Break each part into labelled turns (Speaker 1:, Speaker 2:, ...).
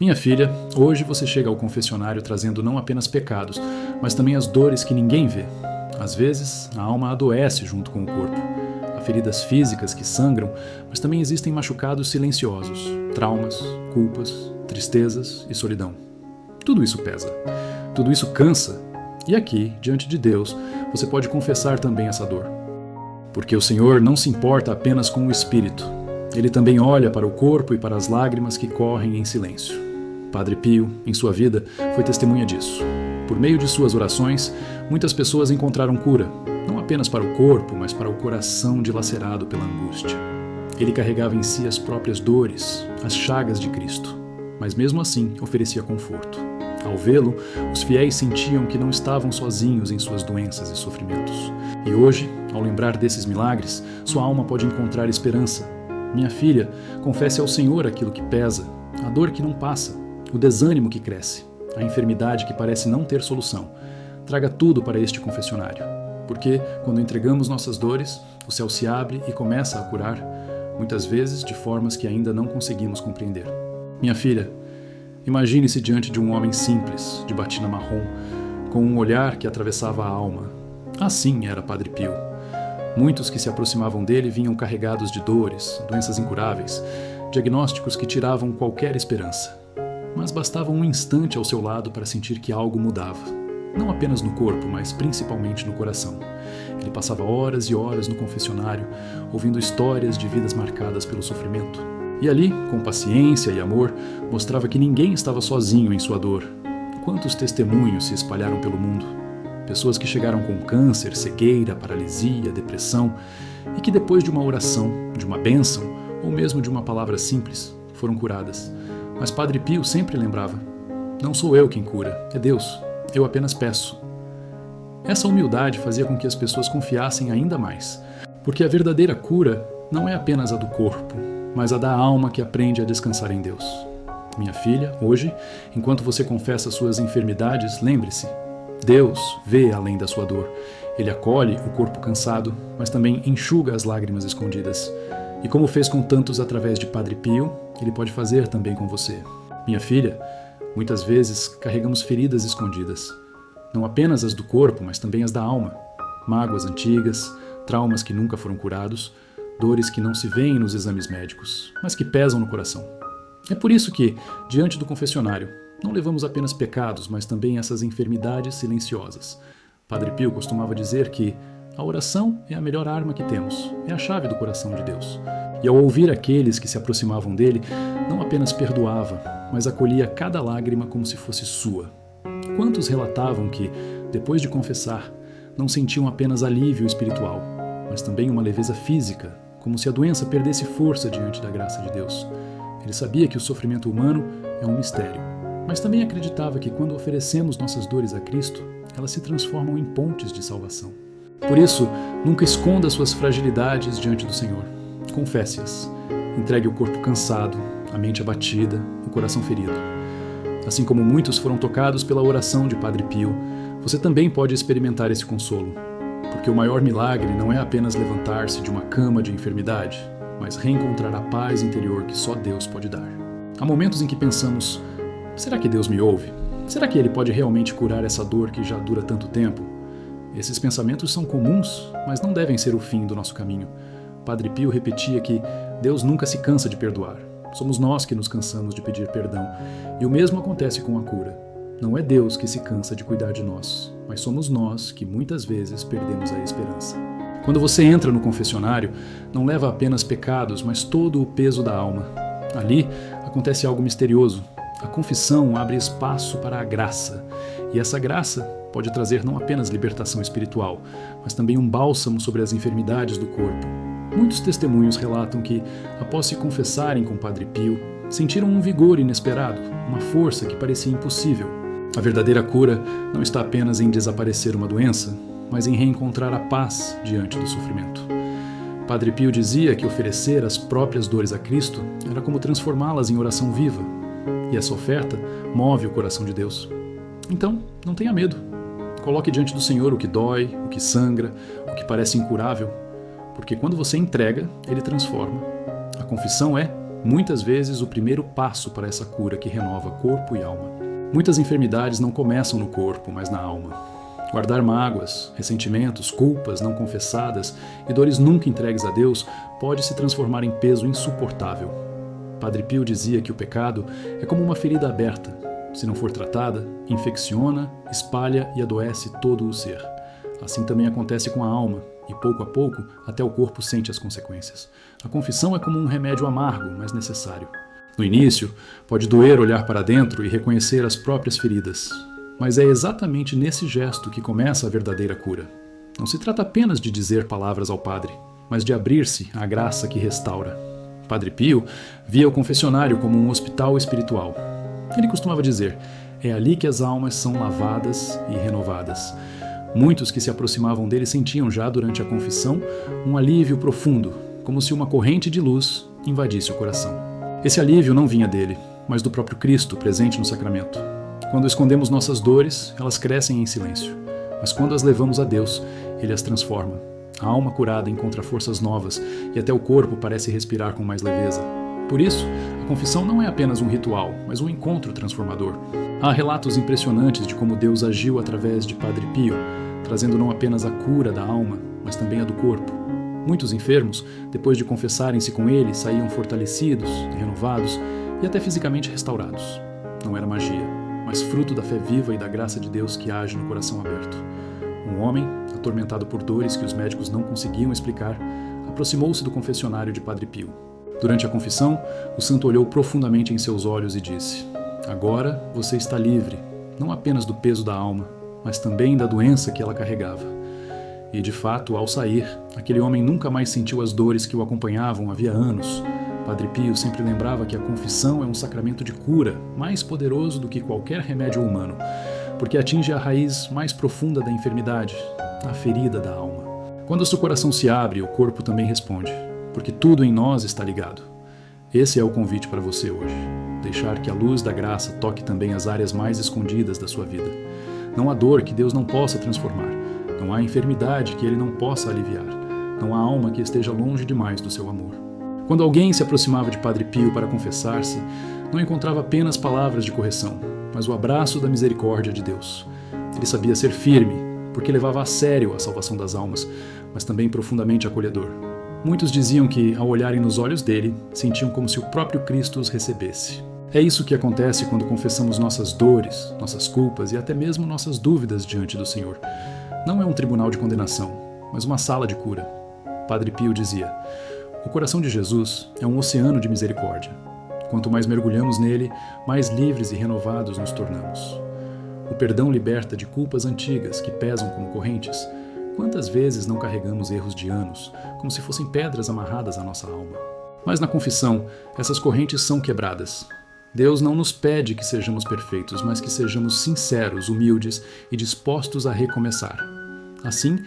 Speaker 1: Minha filha, hoje você chega ao confessionário trazendo não apenas pecados, mas também as dores que ninguém vê. Às vezes, a alma adoece junto com o corpo. Há feridas físicas que sangram, mas também existem machucados silenciosos, traumas, culpas, tristezas e solidão. Tudo isso pesa, tudo isso cansa. E aqui, diante de Deus, você pode confessar também essa dor. Porque o Senhor não se importa apenas com o espírito. Ele também olha para o corpo e para as lágrimas que correm em silêncio. Padre Pio, em sua vida, foi testemunha disso. Por meio de suas orações, muitas pessoas encontraram cura, não apenas para o corpo, mas para o coração dilacerado pela angústia. Ele carregava em si as próprias dores, as chagas de Cristo, mas mesmo assim oferecia conforto. Ao vê-lo, os fiéis sentiam que não estavam sozinhos em suas doenças e sofrimentos. E hoje, ao lembrar desses milagres, sua alma pode encontrar esperança. Minha filha, confesse ao Senhor aquilo que pesa, a dor que não passa, o desânimo que cresce, a enfermidade que parece não ter solução. Traga tudo para este confessionário, porque, quando entregamos nossas dores, o céu se abre e começa a curar, muitas vezes de formas que ainda não conseguimos compreender. Minha filha, imagine-se diante de um homem simples, de batina marrom, com um olhar que atravessava a alma. Assim era Padre Pio. Muitos que se aproximavam dele vinham carregados de dores, doenças incuráveis, diagnósticos que tiravam qualquer esperança. Mas bastava um instante ao seu lado para sentir que algo mudava. Não apenas no corpo, mas principalmente no coração. Ele passava horas e horas no confessionário, ouvindo histórias de vidas marcadas pelo sofrimento. E ali, com paciência e amor, mostrava que ninguém estava sozinho em sua dor. Quantos testemunhos se espalharam pelo mundo? Pessoas que chegaram com câncer, cegueira, paralisia, depressão, e que depois de uma oração, de uma bênção, ou mesmo de uma palavra simples, foram curadas. Mas Padre Pio sempre lembrava: não sou eu quem cura, é Deus, eu apenas peço. Essa humildade fazia com que as pessoas confiassem ainda mais, porque a verdadeira cura não é apenas a do corpo, mas a da alma que aprende a descansar em Deus. Minha filha, hoje, enquanto você confessa suas enfermidades, lembre-se: Deus vê além da sua dor. Ele acolhe o corpo cansado, mas também enxuga as lágrimas escondidas. E como fez com tantos através de Padre Pio, Ele pode fazer também com você. Minha filha, muitas vezes carregamos feridas escondidas. Não apenas as do corpo, mas também as da alma. Mágoas antigas, traumas que nunca foram curados, dores que não se veem nos exames médicos, mas que pesam no coração. É por isso que, diante do confessionário, não levamos apenas pecados, mas também essas enfermidades silenciosas. Padre Pio costumava dizer que a oração é a melhor arma que temos, é a chave do coração de Deus. E ao ouvir aqueles que se aproximavam dele, não apenas perdoava, mas acolhia cada lágrima como se fosse sua. Quantos relatavam que, depois de confessar, não sentiam apenas alívio espiritual, mas também uma leveza física, como se a doença perdesse força diante da graça de Deus. Ele sabia que o sofrimento humano é um mistério, mas também acreditava que quando oferecemos nossas dores a Cristo, elas se transformam em pontes de salvação. Por isso, nunca esconda suas fragilidades diante do Senhor. Confesse-as. Entregue o corpo cansado, a mente abatida, o coração ferido. Assim como muitos foram tocados pela oração de Padre Pio, você também pode experimentar esse consolo. Porque o maior milagre não é apenas levantar-se de uma cama de enfermidade, mas reencontrar a paz interior que só Deus pode dar. Há momentos em que pensamos: será que Deus me ouve? Será que Ele pode realmente curar essa dor que já dura tanto tempo? Esses pensamentos são comuns, mas não devem ser o fim do nosso caminho. Padre Pio repetia que Deus nunca se cansa de perdoar. Somos nós que nos cansamos de pedir perdão. E o mesmo acontece com a cura. Não é Deus que se cansa de cuidar de nós, mas somos nós que muitas vezes perdemos a esperança. Quando você entra no confessionário, não leva apenas pecados, mas todo o peso da alma. Ali acontece algo misterioso. A confissão abre espaço para a graça. E essa graça pode trazer não apenas libertação espiritual, mas também um bálsamo sobre as enfermidades do corpo. Muitos testemunhos relatam que, após se confessarem com Padre Pio, sentiram um vigor inesperado, uma força que parecia impossível. A verdadeira cura não está apenas em desaparecer uma doença, mas em reencontrar a paz diante do sofrimento. Padre Pio dizia que oferecer as próprias dores a Cristo era como transformá-las em oração viva, e essa oferta move o coração de Deus. Então, não tenha medo. Coloque diante do Senhor o que dói, o que sangra, o que parece incurável, porque quando você entrega, Ele transforma. A confissão é muitas vezes o primeiro passo para essa cura que renova corpo e alma. Muitas enfermidades não começam no corpo, mas na alma. Guardar mágoas, ressentimentos, culpas não confessadas e dores nunca entregues a Deus pode se transformar em peso insuportável. Padre Pio dizia que o pecado é como uma ferida aberta. Se não for tratada, infecciona, espalha e adoece todo o ser. Assim também acontece com a alma, e pouco a pouco até o corpo sente as consequências. A confissão é como um remédio amargo, mas necessário. No início, pode doer olhar para dentro e reconhecer as próprias feridas. Mas é exatamente nesse gesto que começa a verdadeira cura. Não se trata apenas de dizer palavras ao padre, mas de abrir-se à graça que restaura. Padre Pio via o confessionário como um hospital espiritual. Ele costumava dizer: é ali que as almas são lavadas e renovadas. Muitos que se aproximavam dele sentiam já durante a confissão um alívio profundo, como se uma corrente de luz invadisse o coração. Esse alívio não vinha dele, mas do próprio Cristo presente no sacramento. Quando escondemos nossas dores, elas crescem em silêncio, mas quando as levamos a Deus, Ele as transforma. A alma curada encontra forças novas e até o corpo parece respirar com mais leveza. Por isso, a confissão não é apenas um ritual, mas um encontro transformador. Há relatos impressionantes de como Deus agiu através de Padre Pio, trazendo não apenas a cura da alma, mas também a do corpo. Muitos enfermos, depois de confessarem-se com ele, saíam fortalecidos, renovados e até fisicamente restaurados. Não era magia, mas fruto da fé viva e da graça de Deus que age no coração aberto. Um homem, atormentado por dores que os médicos não conseguiam explicar, aproximou-se do confessionário de Padre Pio. Durante a confissão, o santo olhou profundamente em seus olhos e disse: agora você está livre, não apenas do peso da alma, mas também da doença que ela carregava. E, de fato, ao sair, aquele homem nunca mais sentiu as dores que o acompanhavam havia anos. Padre Pio sempre lembrava que a confissão é um sacramento de cura, mais poderoso do que qualquer remédio humano, porque atinge a raiz mais profunda da enfermidade, a ferida da alma. Quando o seu coração se abre, o corpo também responde, porque tudo em nós está ligado. Esse é o convite para você hoje. Deixar que a luz da graça toque também as áreas mais escondidas da sua vida. Não há dor que Deus não possa transformar. Não há enfermidade que Ele não possa aliviar. Não há alma que esteja longe demais do seu amor. Quando alguém se aproximava de Padre Pio para confessar-se, não encontrava apenas palavras de correção, mas o abraço da misericórdia de Deus. Ele sabia ser firme, porque levava a sério a salvação das almas, mas também profundamente acolhedor. Muitos diziam que, ao olharem nos olhos dele, sentiam como se o próprio Cristo os recebesse. É isso que acontece quando confessamos nossas dores, nossas culpas e até mesmo nossas dúvidas diante do Senhor. Não é um tribunal de condenação, mas uma sala de cura. Padre Pio dizia: o coração de Jesus é um oceano de misericórdia. Quanto mais mergulhamos nele, mais livres e renovados nos tornamos. O perdão liberta de culpas antigas que pesam como correntes. Quantas vezes não carregamos erros de anos, como se fossem pedras amarradas à nossa alma? Mas na confissão, essas correntes são quebradas. Deus não nos pede que sejamos perfeitos, mas que sejamos sinceros, humildes e dispostos a recomeçar. Assim,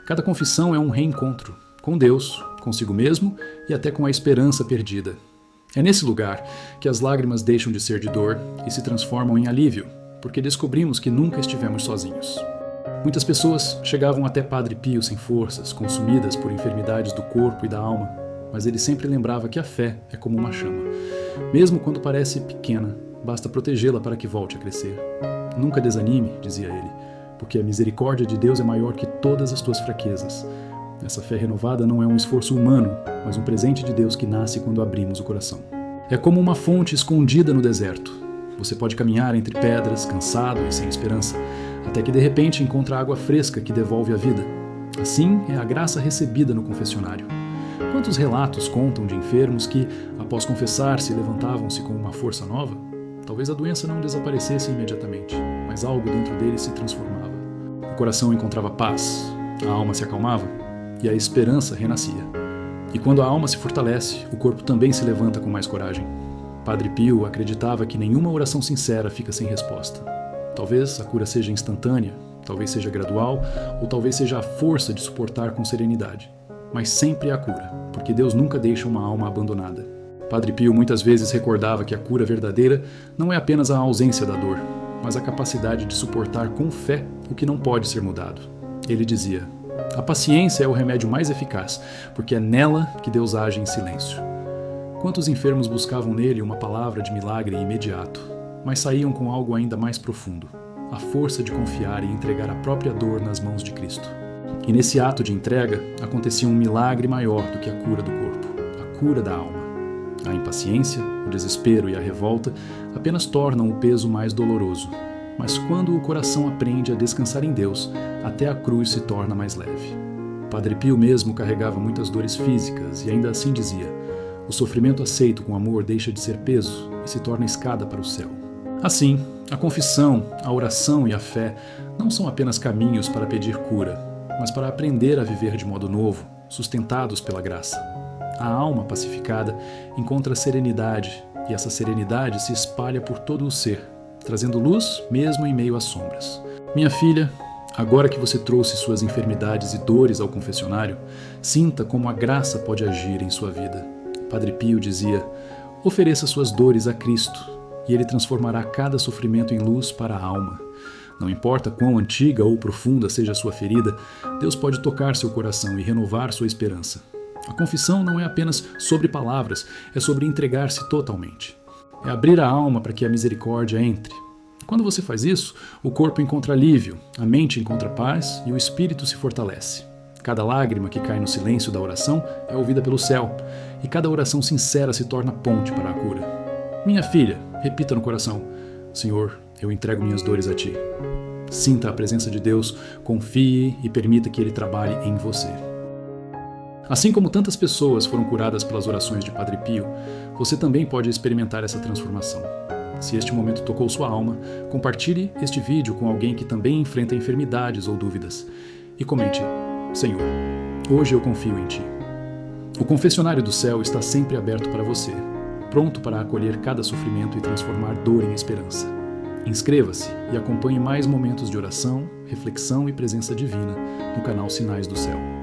Speaker 1: cada confissão é um reencontro com Deus, consigo mesmo e até com a esperança perdida. É nesse lugar que as lágrimas deixam de ser de dor e se transformam em alívio, porque descobrimos que nunca estivemos sozinhos. Muitas pessoas chegavam até Padre Pio sem forças, consumidas por enfermidades do corpo e da alma, mas ele sempre lembrava que a fé é como uma chama. Mesmo quando parece pequena, basta protegê-la para que volte a crescer. Nunca desanime, dizia ele, porque a misericórdia de Deus é maior que todas as tuas fraquezas. Essa fé renovada não é um esforço humano, mas um presente de Deus que nasce quando abrimos o coração. É como uma fonte escondida no deserto. Você pode caminhar entre pedras, cansado e sem esperança, até que de repente encontra água fresca que devolve a vida. Assim é a graça recebida no confessionário. Quantos relatos contam de enfermos que, após confessar-se, levantavam-se com uma força nova? Talvez a doença não desaparecesse imediatamente, mas algo dentro dele se transformava. O coração encontrava paz, a alma se acalmava e a esperança renascia. E quando a alma se fortalece, o corpo também se levanta com mais coragem. Padre Pio acreditava que nenhuma oração sincera fica sem resposta. Talvez a cura seja instantânea, talvez seja gradual, ou talvez seja a força de suportar com serenidade. Mas sempre há cura, porque Deus nunca deixa uma alma abandonada. Padre Pio muitas vezes recordava que a cura verdadeira não é apenas a ausência da dor, mas a capacidade de suportar com fé o que não pode ser mudado. Ele dizia: a paciência é o remédio mais eficaz, porque é nela que Deus age em silêncio. enquanto os enfermos buscavam nele uma palavra de milagre imediato, mas saíam com algo ainda mais profundo, a força de confiar e entregar a própria dor nas mãos de Cristo. E nesse ato de entrega acontecia um milagre maior do que a cura do corpo, a cura da alma. A impaciência, o desespero e a revolta apenas tornam o peso mais doloroso, mas quando o coração aprende a descansar em Deus, até a cruz se torna mais leve. Padre Pio mesmo carregava muitas dores físicas e ainda assim dizia: o sofrimento aceito com amor deixa de ser peso e se torna escada para o céu. Assim, a confissão, a oração e a fé não são apenas caminhos para pedir cura, mas para aprender a viver de modo novo, sustentados pela graça. A alma pacificada encontra serenidade e essa serenidade se espalha por todo o ser, trazendo luz mesmo em meio às sombras. Minha filha, agora que você trouxe suas enfermidades e dores ao confessionário, sinta como a graça pode agir em sua vida. Padre Pio dizia: ofereça suas dores a Cristo e Ele transformará cada sofrimento em luz para a alma. Não importa quão antiga ou profunda seja a sua ferida, Deus pode tocar seu coração e renovar sua esperança. A confissão não é apenas sobre palavras, é sobre entregar-se totalmente. É abrir a alma para que a misericórdia entre. Quando você faz isso, o corpo encontra alívio, a mente encontra paz e o espírito se fortalece. Cada lágrima que cai no silêncio da oração é ouvida pelo céu, e cada oração sincera se torna ponte para a cura. Minha filha, repita no coração: Senhor, eu entrego minhas dores a Ti. Sinta a presença de Deus, confie e permita que Ele trabalhe em você. Assim como tantas pessoas foram curadas pelas orações de Padre Pio, você também pode experimentar essa transformação. Se este momento tocou sua alma, compartilhe este vídeo com alguém que também enfrenta enfermidades ou dúvidas. E comente: Senhor, hoje eu confio em Ti. O confessionário do céu está sempre aberto para você, pronto para acolher cada sofrimento e transformar dor em esperança. Inscreva-se e acompanhe mais momentos de oração, reflexão e presença divina no canal Sinais do Céu.